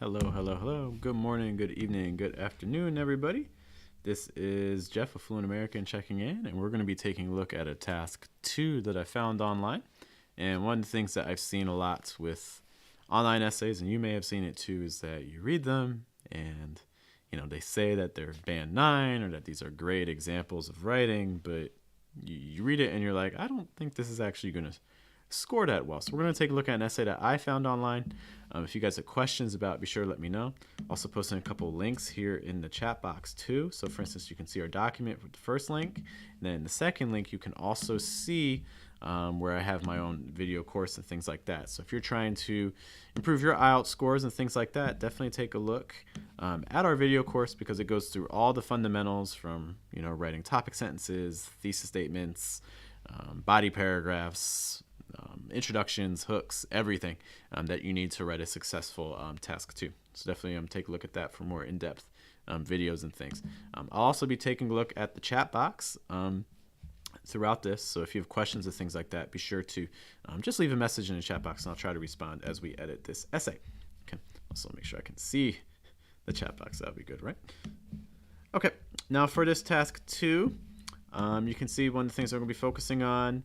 Hello, hello, hello. Good morning, good evening, good afternoon, everybody. This is Geoff of Fluent American checking in, and we're going to be taking a look at a task 2 that I found online. And one of the things that I've seen a lot with online essays, and you may have seen it too, is that you read them and they say that they're band 9 or that these are great examples of writing, but you read it and you're like, I don't think this is actually going to score that well. So we're going to take a look at an essay that I found online. If you guys have questions about it, be sure to let me know. Also posting a couple of links here in the chat box too. So for instance, you can see our document with the first link. And then the second link, you can also see where I have my own video course and things like that. So if you're trying to improve your IELTS scores and things like that, definitely take a look at our video course, because it goes through all the fundamentals from writing topic sentences, thesis statements, body paragraphs, introductions, hooks, everything that you need to write a successful task 2. So definitely take a look at that for more in-depth videos and things. I'll also be taking a look at the chat box throughout this. So if you have questions or things like that, be sure to just leave a message in the chat box and I'll try to respond as we edit this essay. Okay. Also make sure I can see the chat box. That'll be good, right? Okay. Now for this task 2, you can see one of the things we're going to be focusing on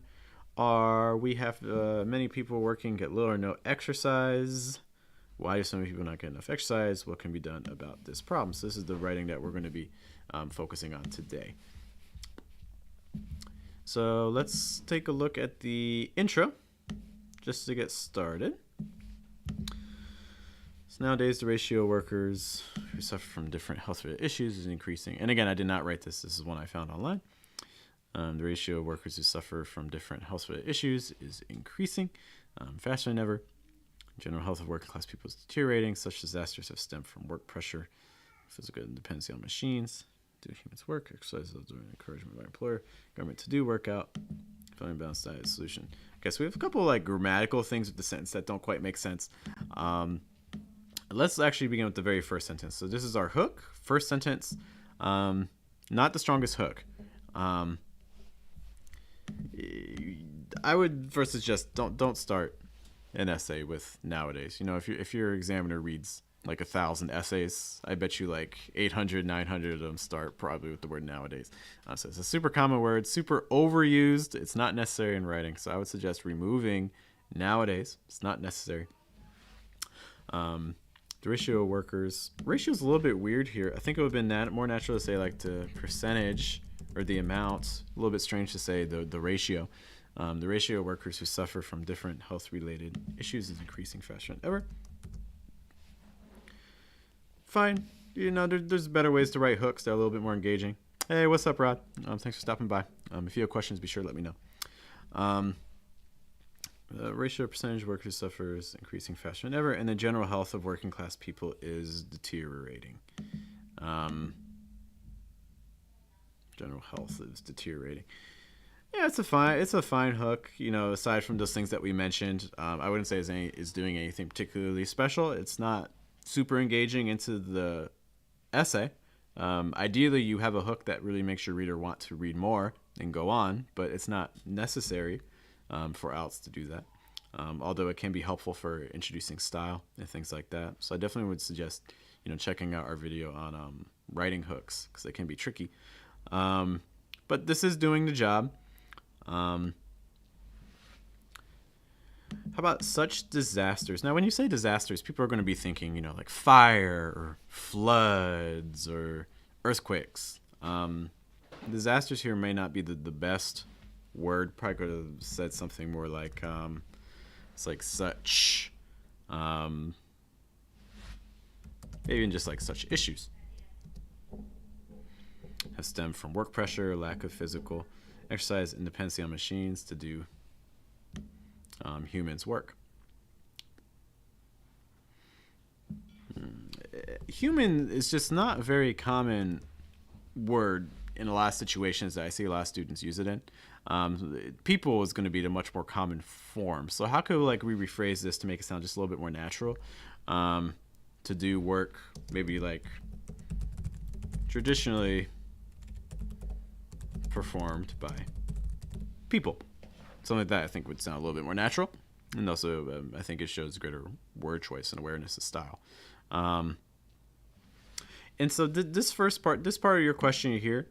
are we have many people working get little or no exercise. Why do so many people not get enough exercise? What can be done about this problem? So this is the writing that we're going to be focusing on today. So let's take a look at the intro just to get started. So nowadays the ratio of workers who suffer from different health-related issues is increasing. And again, I did not write this. This is one I found online. The ratio of workers who suffer from different health-related issues is increasing faster than ever. General health of working class people is deteriorating. Such disasters have stemmed from work pressure, physical dependency on machines, do humans work, exercise, encouragement by employer, government to do workout, finding balanced diet solution. Okay, so we have a couple of grammatical things with the sentence that don't quite make sense. Let's actually begin with the very first sentence. So this is our hook, first sentence, not the strongest hook. I would first suggest don't start an essay with nowadays. If your examiner reads 1,000 essays, I bet you 800, 900 of them start probably with the word nowadays. So it's a super common word, super overused. It's not necessary in writing. So I would suggest removing nowadays. It's not necessary. The ratio of workers. Ratio is a little bit weird here. I think it would have been more natural to say the percentage or the amount. A little bit strange to say the ratio. The ratio of workers who suffer from different health-related issues is increasing faster than ever. Fine. There's better ways to write hooks that are a little bit more engaging. Hey, what's up, Rod? Thanks for stopping by. If you have questions, be sure to let me know. The ratio of percentage of workers who suffer is increasing faster than ever, and the general health of working class people is deteriorating. General health is deteriorating. Yeah, it's a fine hook. Aside from those things that we mentioned, I wouldn't say it's doing anything particularly special. It's not super engaging into the essay. Ideally, you have a hook that really makes your reader want to read more and go on, but it's not necessary for IELTS to do that. Although it can be helpful for introducing style and things like that. So I definitely would suggest checking out our video on writing hooks, because they can be tricky. But this is doing the job. How about such disasters? Now, when you say disasters, people are going to be thinking, fire or floods or earthquakes. Disasters here may not be the best word. Probably could have said something more like, it's such, maybe even just such issues have stemmed from work pressure, lack of physical exercise, and dependency on machines to do humans work. Human is just not a very common word in a lot of situations that I see a lot of students use it in. People is going to be the much more common form. So how could we rephrase this to make it sound just a little bit more natural? To do work maybe traditionally performed by people. Something like that I think would sound a little bit more natural. And also I think it shows greater word choice and awareness of style. And so this first part, this part of your question here,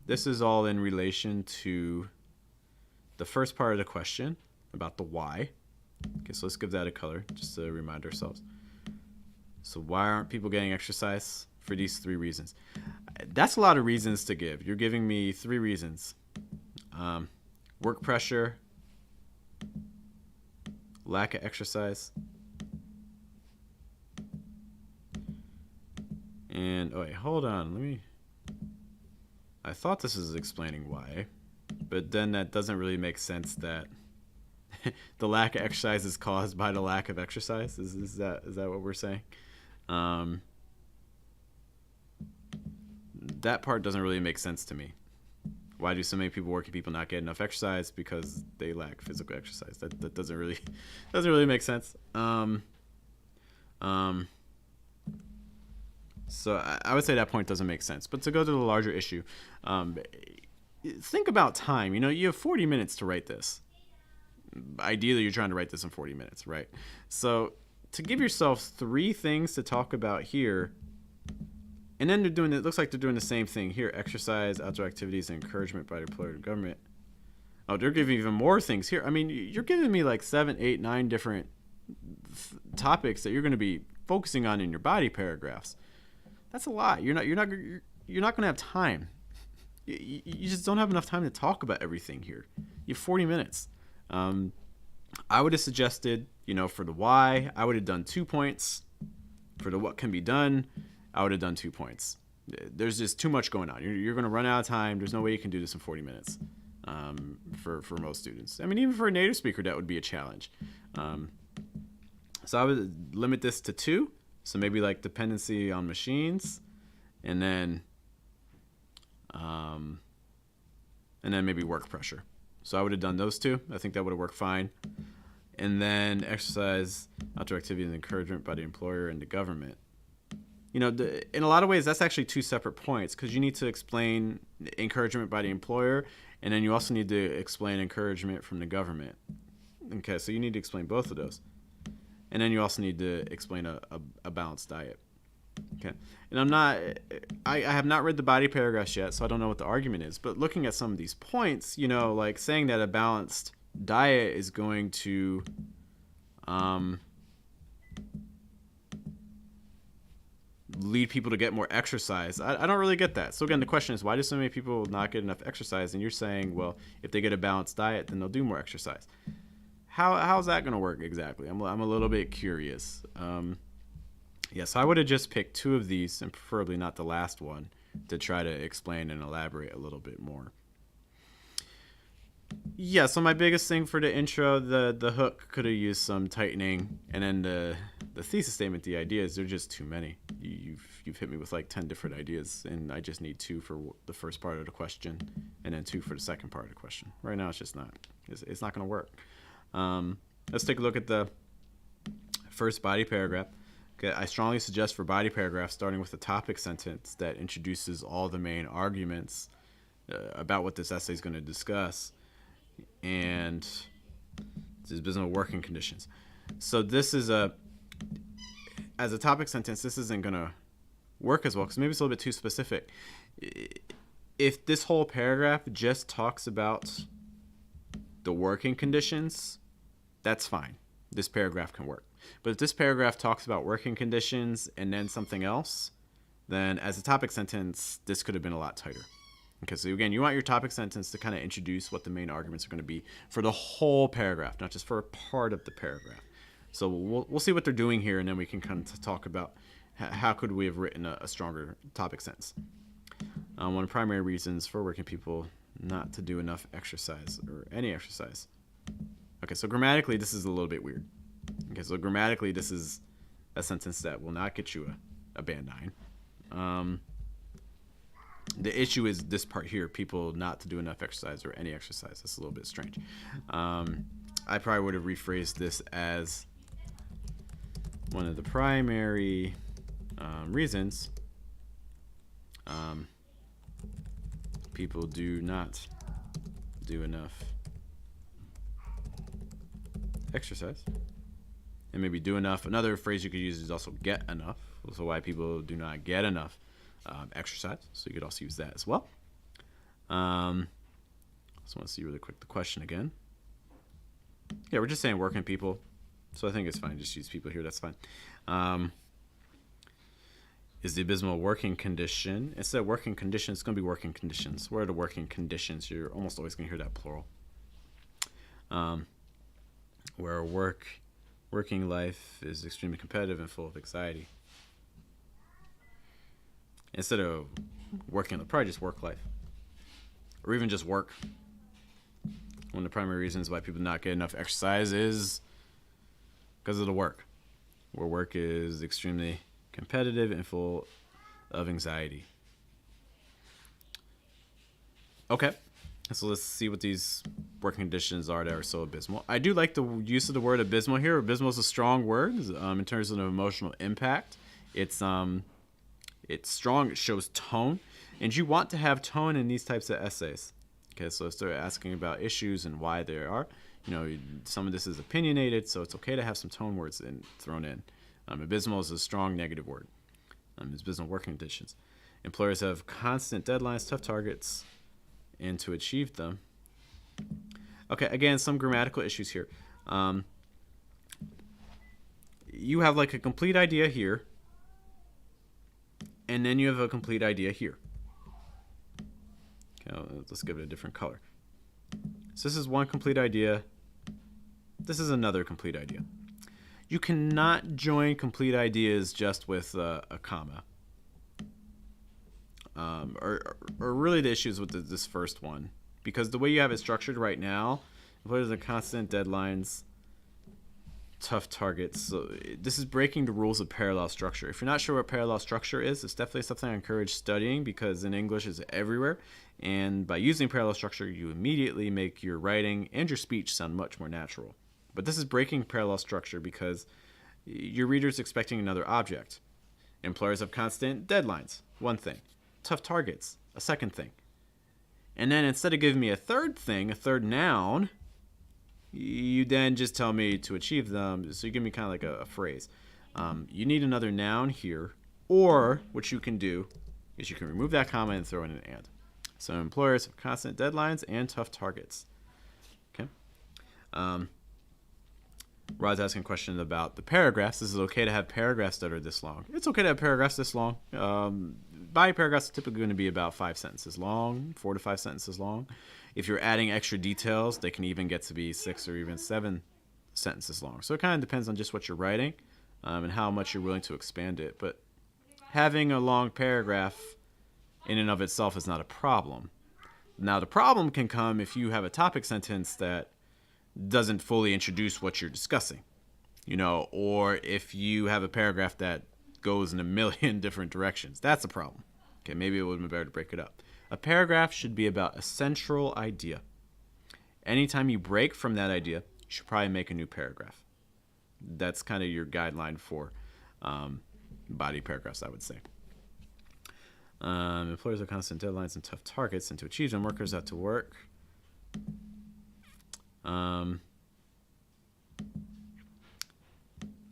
this is all in relation to the first part of the question about the why. Okay, so let's give that a color just to remind ourselves. So why aren't people getting exercise? For these 3 reasons. That's a lot of reasons to give. You're giving me 3 reasons. Work pressure, lack of exercise, and oh wait, hold on, I thought this was explaining why, but then that doesn't really make sense that the lack of exercise is caused by the lack of exercise. Is that what we're saying? That part doesn't really make sense to me. Why do so many working people not get enough exercise? Because they lack physical exercise. That doesn't really make sense. So I would say that point doesn't make sense. But to go to the larger issue, think about time. You have 40 minutes to write this. Ideally, you're trying to write this in 40 minutes, right? So to give yourself 3 things to talk about here, and then it looks like they're doing the same thing here: exercise, outdoor activities, and encouragement by the employer and government. Oh, they're giving even more things here. I mean, you're giving me like 7, 8, 9 different topics that you're going to be focusing on in your body paragraphs. That's a lot. You're not going to have time. You just don't have enough time to talk about everything here. You have 40 minutes. I would have suggested, for the why, I would have done 2 points. For the what can be done, I would have done 2 points. There's just too much going on. You're going to run out of time. There's no way you can do this in 40 minutes for most students. I mean, even for a native speaker, that would be a challenge. So I would limit this to 2. So maybe like dependency on machines, and then maybe work pressure. So I would have done those 2. I think that would have worked fine. And then exercise, outdoor activity, and encouragement by the employer and the government. In a lot of ways, that's actually 2 separate points, because you need to explain encouragement by the employer, and then you also need to explain encouragement from the government. Okay, so you need to explain both of those. And then you also need to explain a balanced diet. Okay, and I have not read the body paragraphs yet, so I don't know what the argument is. But looking at some of these points, like saying that a balanced diet is going to lead people to get more exercise. I don't really get that. So again, the question is, why do so many people not get enough exercise? And you're saying, well, if they get a balanced diet, then they'll do more exercise. How's that going to work exactly? I'm a little bit curious. So I would have just picked 2 of these, and preferably not the last one, to try to explain and elaborate a little bit more. Yeah, so my biggest thing for the intro, the hook could have used some tightening, and then the thesis statement, the ideas, they're just too many. You've hit me with like 10 different ideas, and I just need 2 for the first part of the question, and then 2 for the second part of the question. Right now, it's not going to work. Let's take a look at the first body paragraph. Okay, I strongly suggest for body paragraphs starting with a topic sentence that introduces all the main arguments about what this essay is going to discuss, and this is business working conditions. So this is as a topic sentence, this isn't going to work as well because maybe it's a little bit too specific. If this whole paragraph just talks about the working conditions, that's fine. This paragraph can work. But if this paragraph talks about working conditions and then something else, then as a topic sentence, this could have been a lot tighter. Okay, so again, you want your topic sentence to kind of introduce what the main arguments are going to be for the whole paragraph, not just for a part of the paragraph. So we'll see what they're doing here, and then we can kind of talk about how could we have written a stronger topic sentence. One of the primary reasons for working people not to do enough exercise or any exercise. Okay, so grammatically, this is a little bit weird. Okay, so grammatically, this is a sentence that will not get you a band 9. The issue is this part here, people not to do enough exercise or any exercise. That's a little bit strange. I probably would have rephrased this as one of the primary reasons people do not do enough exercise. And maybe do enough. Another phrase you could use is also get enough, So why people do not get enough exercise. So you could also use that as well. Just want to see really quick the question again. Yeah, we're just saying working people. So I think it's fine. Just use people here. That's fine. Is the abysmal working condition? Instead of working conditions, it's going to be working conditions. Where are the working conditions? You're almost always going to hear that plural. Where working life is extremely competitive and full of anxiety. Instead of working, probably just work life. Or even just work. One of the primary reasons why people not get enough exercise is because of the work. Where work is extremely competitive and full of anxiety. Okay, so let's see what these working conditions are that are so abysmal. I do like the use of the word abysmal here. Abysmal is a strong word in terms of the emotional impact. It's strong. It shows tone, and you want to have tone in these types of essays. Okay, so let's start asking about issues and why they are. Some of this is opinionated, so it's okay to have some tone words thrown in. Abysmal is a strong negative word. It's abysmal working conditions. Employers have constant deadlines, tough targets, and to achieve them. Okay, again, some grammatical issues here. You have like a complete idea here, and then you have a complete idea here. Okay, let's give it a different color. So this is one complete idea. This is another complete idea. You cannot join complete ideas just with a comma. Or really the issues with this first one. Because the way you have it structured right now, what are the constant deadlines, tough targets. So this is breaking the rules of parallel structure. If you're not sure what parallel structure is, it's definitely something I encourage studying because in English it's everywhere. And by using parallel structure, you immediately make your writing and your speech sound much more natural. But this is breaking parallel structure because your reader's expecting another object. Employers have constant deadlines, one thing. Tough targets, a second thing. And then instead of giving me a third thing, a third noun, you then just tell me to achieve them. So you give me kind of like a phrase. You need another noun here, or what you can do is you can remove that comma and throw in an and. So employers have constant deadlines and tough targets. Okay. Rod's asking a question about the paragraphs. Is it okay to have paragraphs that are this long? It's okay to have paragraphs this long. Body paragraphs are typically going to be about 5 sentences long, 4 to 5 sentences long. If you're adding extra details, they can even get to be 6 or even 7 sentences long. So it kind of depends on just what you're writing and how much you're willing to expand it. But having a long paragraph in and of itself is not a problem. Now the problem can come if you have a topic sentence that doesn't fully introduce what you're discussing, or if you have a paragraph that goes in a million different directions. That's a problem. Okay, maybe it would have been better to break it up. A paragraph should be about a central idea. Anytime you break from that idea, you should probably make a new paragraph. That's kind of your guideline for body paragraphs, I would say. Employers have constant deadlines and tough targets, and to achieve them, workers have to work.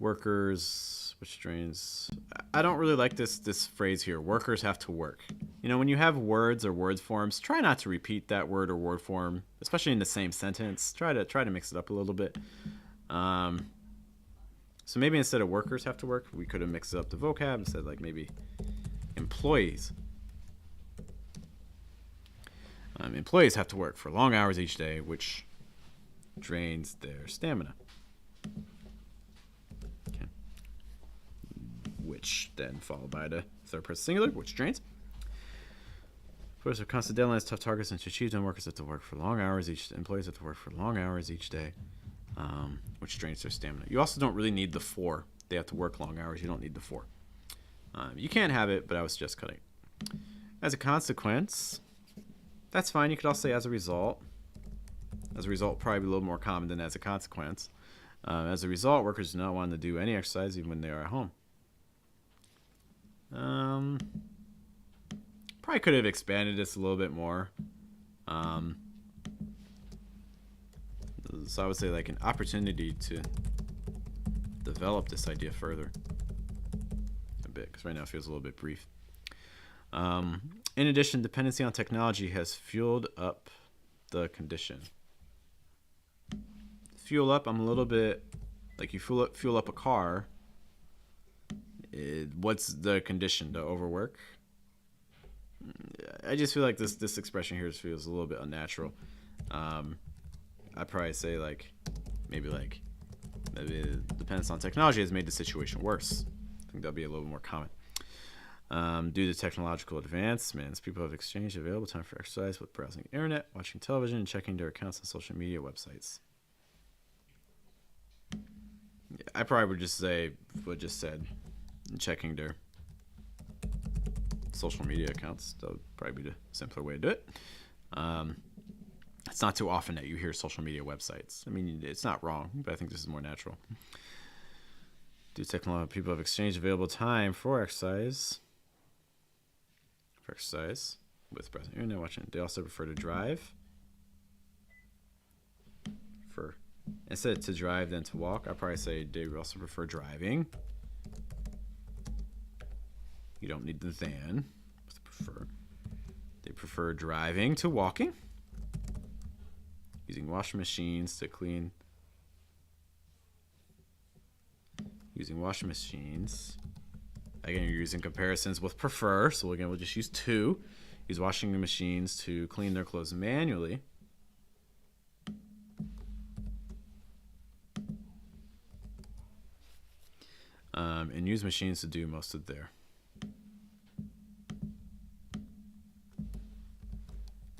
Workers, which strains. I don't really like this phrase here. Workers have to work. When you have words or word forms, try not to repeat that word or word form, especially in the same sentence. Try to mix it up a little bit. So maybe instead of workers have to work, we could have mixed up the vocab and said like maybe employees. Employees have to work for long hours each day, which drains their stamina. Okay. Which then followed by the third person singular, which drains. Employers have constant deadlines, tough targets, and to achieve them, workers have to work for long hours each. Employees have to work for long hours each day, which drains their stamina. You also don't really need the for. They have to work long hours. You don't need the for. You can have it, but I would suggest cutting it. As a consequence, that's fine. You could also say as a result. As a result, probably a little more common than as a consequence. As a result, workers do not want to do any exercise even when they are at home. Probably could have expanded this a little bit more. So I would say like an opportunity to develop this idea further. bit, because right now it feels a little bit brief. In addition, dependency on technology has fueled up the condition. Fuel up, I'm a little bit like you fuel up a car. What's the condition? To overwork? I just feel like this expression here feels a little bit unnatural. I'd probably say maybe dependence on technology has made the situation worse. I think that'll be a little more common. Due to technological advancements, people have exchanged available time for exercise with browsing the internet, watching television, and checking their accounts on social media websites. I probably would just say what just said, checking their social media accounts. That would probably be the simpler way to do it. It's not too often that you hear social media websites. I mean, it's not wrong, but I think this is more natural. Due to technology, people have exchanged available time for exercise. With browsing the internet, watching. They also prefer to drive. Instead to drive than to walk, I'd probably say they also prefer driving. You don't need the than. They prefer driving to walking. Using washing machines to clean. Using washing machines. Again, you're using comparisons with prefer. So again, we'll just use to. Use washing machines to clean their clothes manually. And use machines to do most of their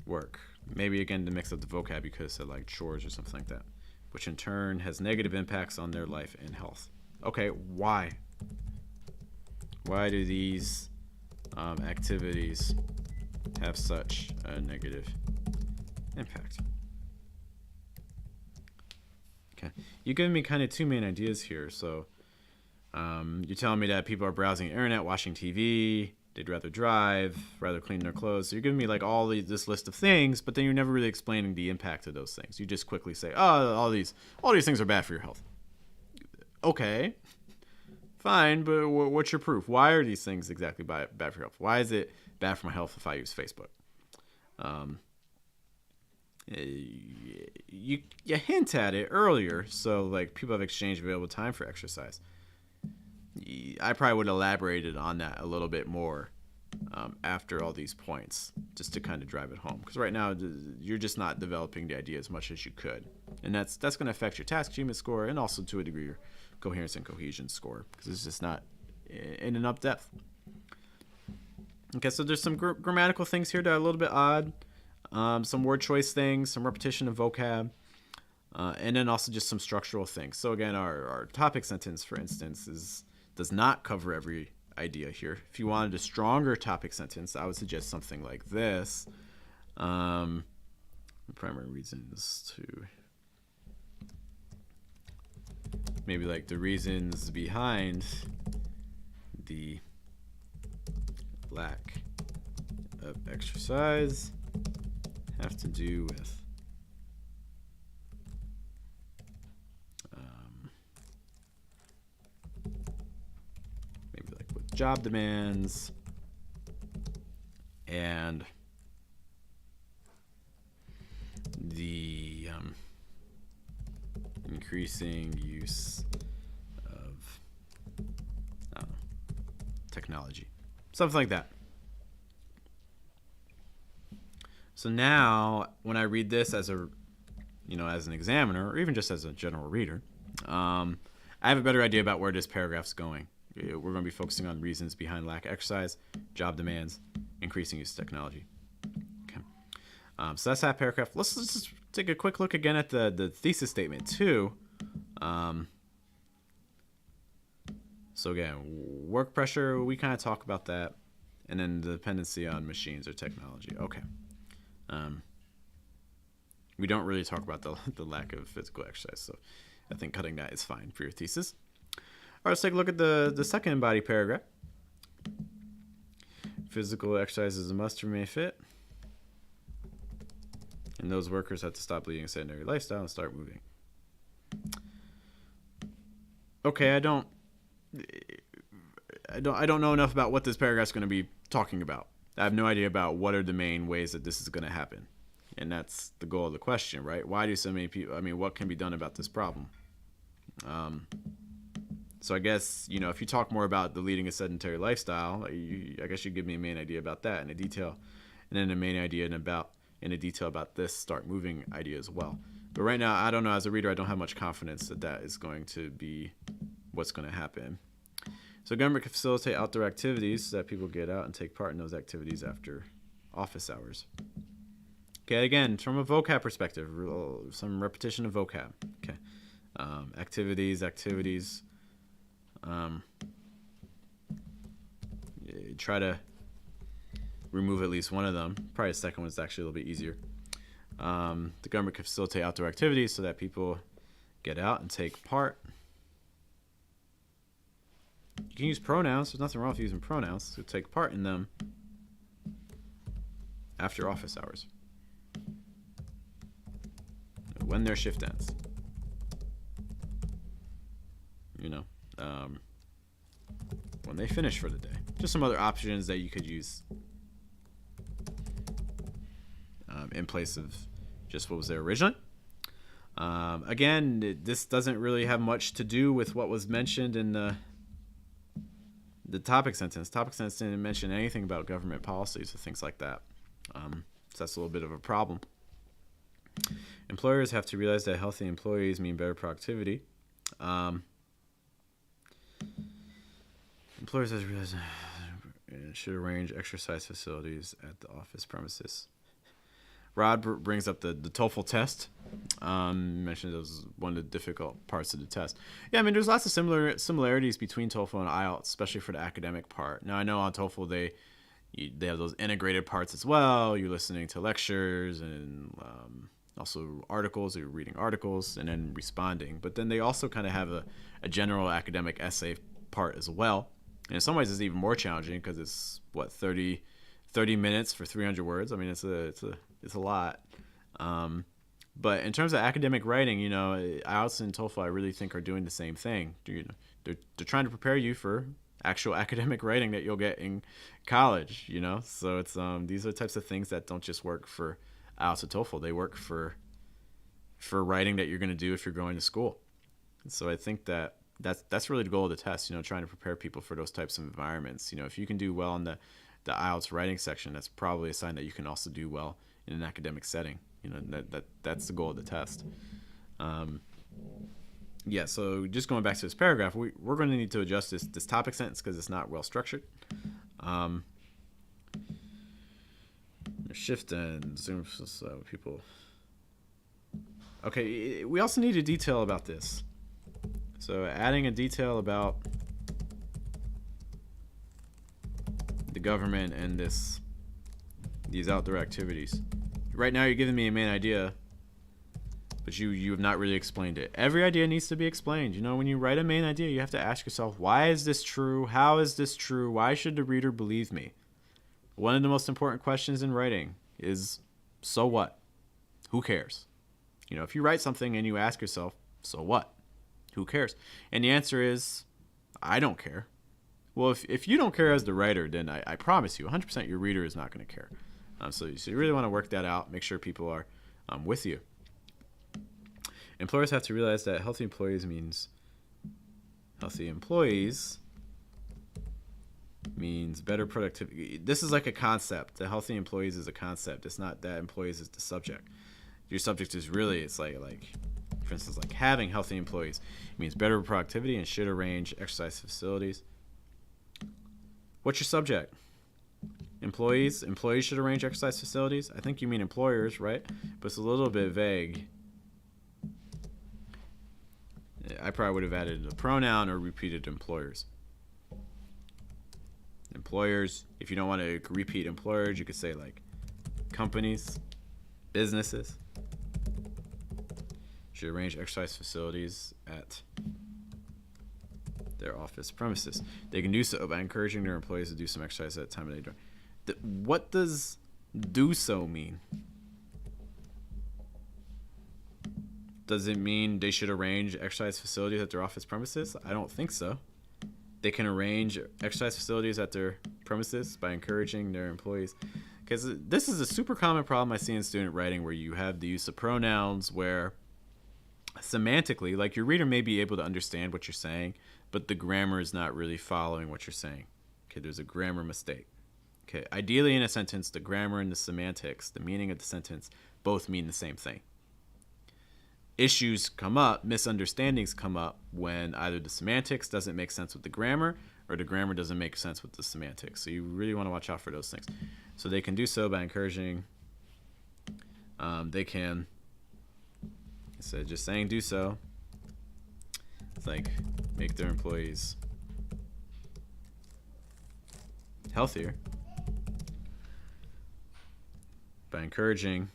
work. Maybe again to mix up the vocab, you could have said like chores or something like that, which in turn has negative impacts on their life and health. Okay, why? Why do these activities have such a negative impact? Okay, you gave me kind of two main ideas here. So you're telling me that people are browsing the internet, watching TV, they'd rather drive, rather clean their clothes. So you're giving me like this list of things, but then you're never really explaining the impact of those things. You just quickly say, oh, all these things are bad for your health. Okay, fine, but what's your proof? Why are these things exactly bad for your health? Why is it bad for my health if I use Facebook? You hint at it earlier. So like people have exchanged available time for exercise. I probably would have elaborated on that a little bit more after all these points, just to kind of drive it home. Because right now you're just not developing the idea as much as you could, and that's going to affect your task achievement score and also to a degree your coherence and cohesion score, because it's just not in enough depth. Okay, so there's some grammatical things here that are a little bit odd, some word choice things, some repetition of vocab. And then also just some structural things. So again, our topic sentence, for instance, does not cover every idea here. If you wanted a stronger topic sentence, I would suggest something like this. The primary reasons to maybe like the reasons behind the lack of exercise have to do with job demands and the increasing use of technology, something like that. So now when I read this as an examiner, or even just as a general reader, I have a better idea about where this paragraph's going. We're going to be focusing on reasons behind lack of exercise, job demands, increasing use of technology. Okay. So that's that paragraph. Let's just take a quick look again at the thesis statement too. So again, work pressure, we kind of talk about that. And then the dependency on machines or technology. Okay. We don't really talk about the lack of physical exercise. So I think cutting that is fine for your thesis. All right, let's take a look at the second embodied paragraph. Physical exercise is a must to remain fit. And those workers have to stop leading a sedentary lifestyle and start moving. Okay, I don't know enough about what this paragraph is going to be talking about. I have no idea about what are the main ways that this is going to happen. And that's the goal of the question, right? Why do so many people, what can be done about this problem? So I guess, if you talk more about the leading a sedentary lifestyle, I guess you give me a main idea about that in a detail. And then a main idea in a detail about this start moving idea as well. But right now, I don't know. As a reader, I don't have much confidence that that is going to be what's going to happen. So government can facilitate outdoor activities so that people get out and take part in those activities after office hours. Okay, again, from a vocab perspective, some repetition of vocab. Okay, activities. Try to remove at least one of them. Probably the second one's actually a little bit easier. The government can facilitate outdoor activities so that people get out and take part. You can use pronouns. There's nothing wrong with using pronouns to take part in them after office hours, when their shift ends. When they finish for the day. Just some other options that you could use in place of just what was there originally. Again, this doesn't really have much to do with what was mentioned in the topic sentence. Topic sentence didn't mention anything about government policies or things like that. So that's a little bit of a problem. Employers have to realize that healthy employees mean better productivity. Employers have to realize should arrange exercise facilities at the office premises. Rod brings up the TOEFL test. Mentioned it was one of the difficult parts of the test. Yeah, there's lots of similarities between TOEFL and IELTS, especially for the academic part. Now, I know on TOEFL they have those integrated parts as well. You're listening to lectures and also articles. You're reading articles and then responding. But then they also kind of have a general academic essay part as well. And in some ways, it's even more challenging because it's 30 minutes for 300 words. It's a lot. But in terms of academic writing, IELTS and TOEFL I really think are doing the same thing. They're trying to prepare you for actual academic writing that you'll get in college. So it's these are the types of things that don't just work for IELTS or TOEFL. They work for writing that you're going to do if you're going to school. So I think that's really the goal of the test. Trying to prepare people for those types of environments. If you can do well in the IELTS writing section, that's probably a sign that you can also do well in an academic setting. That's the goal of the test. So just going back to this paragraph, we're going to need to adjust this topic sentence because it's not well structured. Shift and zoom, so people. Okay, we also need a detail about this. So adding a detail about the government and these outdoor activities. Right now you're giving me a main idea, but you have not really explained it. Every idea needs to be explained. When you write a main idea, you have to ask yourself, why is this true? How is this true? Why should the reader believe me? One of the most important questions in writing is, so what? Who cares? If you write something and you ask yourself, so what? Who cares? And the answer is, I don't care. Well, if you don't care as the writer, then I promise you, 100% your reader is not going to care. So you really want to work that out. Make sure people are with you. Employers have to realize that healthy employees means better productivity. This is like a concept. The healthy employees is a concept. It's not that employees is the subject. Your subject is really, it's like for instance, like having healthy employees. It means better productivity and should arrange exercise facilities. What's your subject? Employees should arrange exercise facilities. I think you mean employers, right? But it's a little bit vague. I probably would have added a pronoun or repeated employers. Employers, if you don't want to repeat employers, you could say like companies, businesses should arrange exercise facilities at their office premises. They can do so by encouraging their employees to do some exercise at the time of the day. What does do so mean? Does it mean they should arrange exercise facilities at their office premises? I don't think so. They can arrange exercise facilities at their premises by encouraging their employees. Because this is a super common problem I see in student writing, where you have the use of pronouns where semantically, like, your reader may be able to understand what you're saying, but the grammar is not really following what you're saying. Okay, there's a grammar mistake. Okay, ideally in a sentence, the grammar and the semantics, the meaning of the sentence, both mean the same thing. Issues come up, misunderstandings come up when either the semantics doesn't make sense with the grammar, or the grammar doesn't make sense with the semantics. So you really want to watch out for those things. So they can do so by encouraging. They can, instead of just saying do so, it's like make their employees healthier by encouraging.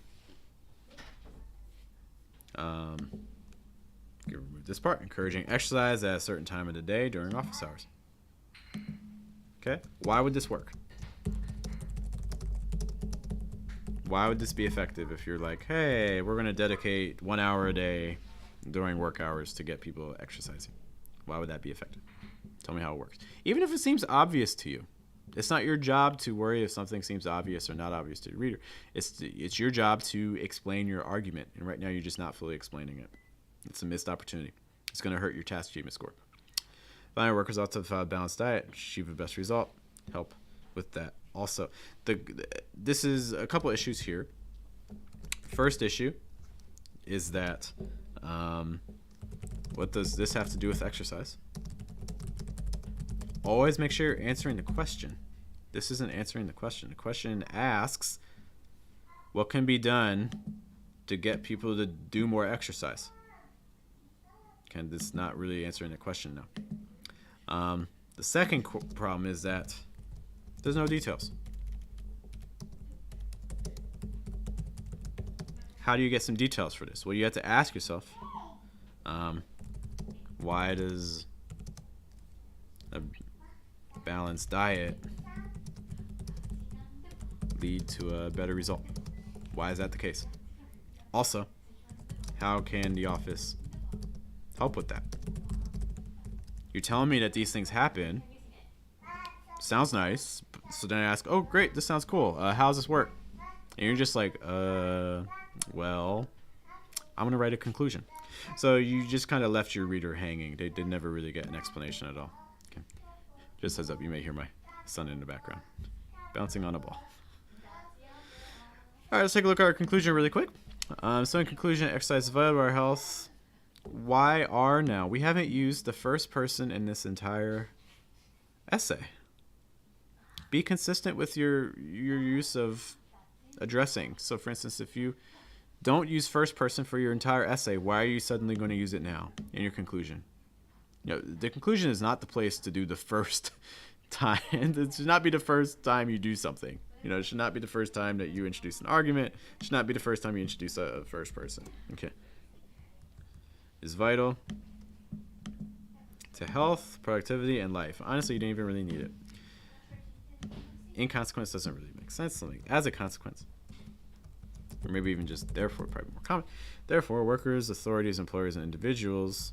Remove this part. Encouraging exercise at a certain time of the day during office hours. Okay, why would this work? Why would this be effective if you're like, hey, we're going to dedicate 1 hour a day during work hours to get people exercising? Why would that be effective? Tell me how it works. Even if it seems obvious to you. It's not your job to worry if something seems obvious or not obvious to the reader. It's your job to explain your argument. And right now you're just not fully explaining it. It's a missed opportunity. It's going to hurt your task achievement score. Finally, workers ought to have a balanced diet, achieve the best result. Help with that. Also, this is a couple issues here. First issue is that what does this have to do with exercise? Always make sure you're answering the question. This isn't answering the question. The question asks, what can be done to get people to do more exercise? Okay, this is not really answering the question now. The second problem is that there's no details. How do you get some details for this? Well, you have to ask yourself, why does a balanced diet lead to a better result? Why is that the case? Also, how can the office help with that? You're telling me that these things happen. Sounds nice. So then I ask, oh, great, this sounds cool. How does this work? And you're just like, well, I'm going to write a conclusion. So you just kind of left your reader hanging. They did never really get an explanation at all. Okay. Just heads up, you may hear my son in the background bouncing on a ball. All right, let's take a look at our conclusion really quick. So in conclusion, exercise is vital to our health. Why are now? We haven't used the first person in this entire essay. Be consistent with your use of addressing. So for instance, if you don't use first person for your entire essay, why are you suddenly going to use it now in your conclusion? You know, the conclusion is not the place to do the first time. It should not be the first time you do something. You know, it should not be the first time that you introduce an argument. It should not be the first time you introduce a first person. Okay. Is vital to health, productivity, and life. Honestly, you don't even really need it. In consequence doesn't really make sense. Something as a consequence. Or maybe even just therefore, probably more common. Therefore, workers, authorities, employers, and individuals,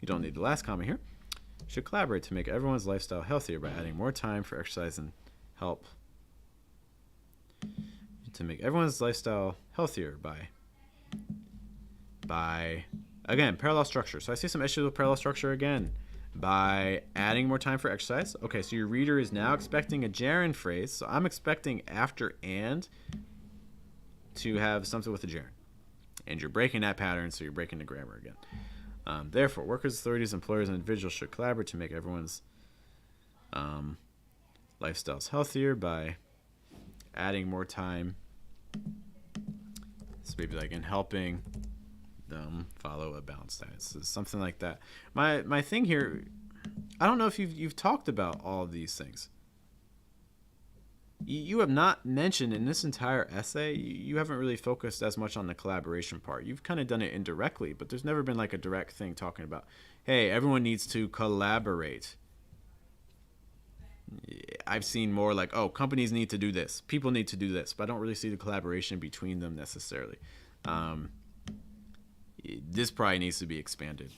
you don't need the last comma here, should collaborate to make everyone's lifestyle healthier by adding more time for exercise and help. To make everyone's lifestyle healthier by again, parallel structure. So I see some issues with parallel structure again. By adding more time for exercise. Okay, so your reader is now expecting a gerund phrase. So I'm expecting after and to have something with a gerund. And you're breaking that pattern, so you're breaking the grammar again. Therefore, workers, authorities, employers, and individuals should collaborate to make everyone's lifestyles healthier by adding more time. So maybe like in helping them follow a balanced diet. So something like that. My thing here, I don't know if you've talked about all of these things. You have not mentioned in this entire essay, you haven't really focused as much on the collaboration part. You've kind of done it indirectly, but there's never been like a direct thing talking about, hey, everyone needs to collaborate. I've seen more like, oh, companies need to do this. People need to do this. But I don't really see the collaboration between them necessarily. This probably needs to be expanded.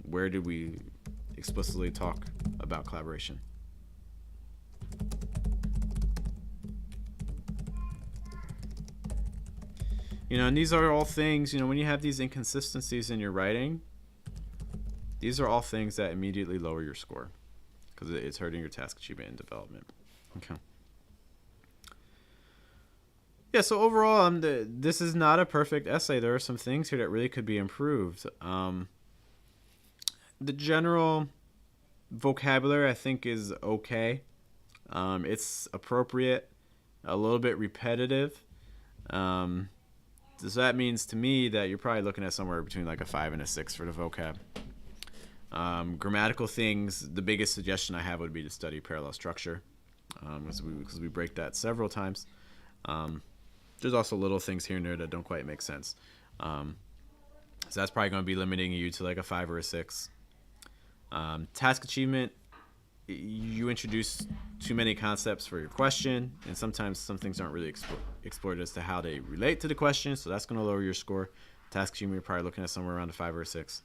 Where did we explicitly talk about collaboration. And these are all things, when you have these inconsistencies in your writing, these are all things that immediately lower your score because it's hurting your task achievement and development. Okay. Yeah, so overall, this is not a perfect essay. There are some things here that really could be improved. The general vocabulary, I think, is okay. It's appropriate, a little bit repetitive. So that means to me that you're probably looking at somewhere between like a 5 and a 6 for the vocab. Grammatical things, the biggest suggestion I have would be to study parallel structure because we break that several times. There's also little things here and there that don't quite make sense. So that's probably going to be limiting you to like a 5 or a 6. Task achievement, you introduce too many concepts for your question, and sometimes some things aren't really explored as to how they relate to the question, so that's going to lower your score. Task achievement, you're probably looking at somewhere around a 5 or a 6.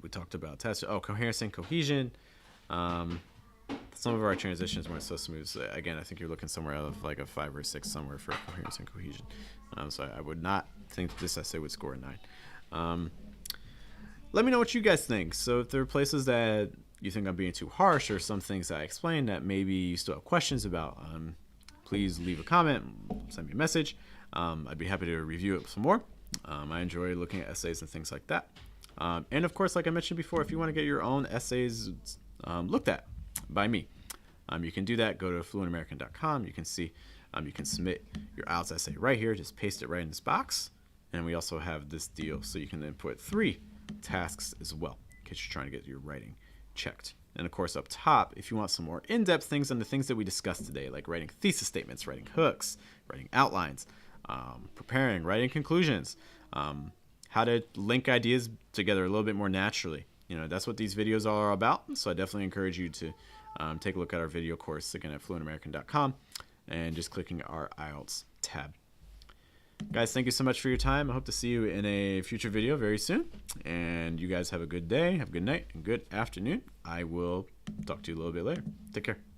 We talked about coherence and cohesion. Some of our transitions weren't so smooth. So again, I think you're looking somewhere out of like a 5 or a 6 somewhere for coherence and cohesion. So I would not think this essay would score a 9. Let me know what you guys think. So if there are places that you think I'm being too harsh or some things that I explained that maybe you still have questions about, please leave a comment, send me a message. I'd be happy to review it some more. I enjoy looking at essays and things like that. And of course, like I mentioned before, if you want to get your own essays looked at by me, you can do that. Go to fluentamerican.com. You can see, you can submit your IELTS essay right here. Just paste it right in this box. And we also have this deal, so you can input 3 tasks as well, in case you're trying to get your writing checked. And of course, up top, if you want some more in-depth things on the things that we discussed today, like writing thesis statements, writing hooks, writing outlines, preparing, writing conclusions, how to link ideas together a little bit more naturally. That's what these videos are about. So I definitely encourage you to take a look at our video course, again, at fluentamerican.com, and just clicking our IELTS tab. Guys, thank you so much for your time. I hope to see you in a future video very soon. And you guys have a good day, have a good night, and good afternoon. I will talk to you a little bit later. Take care.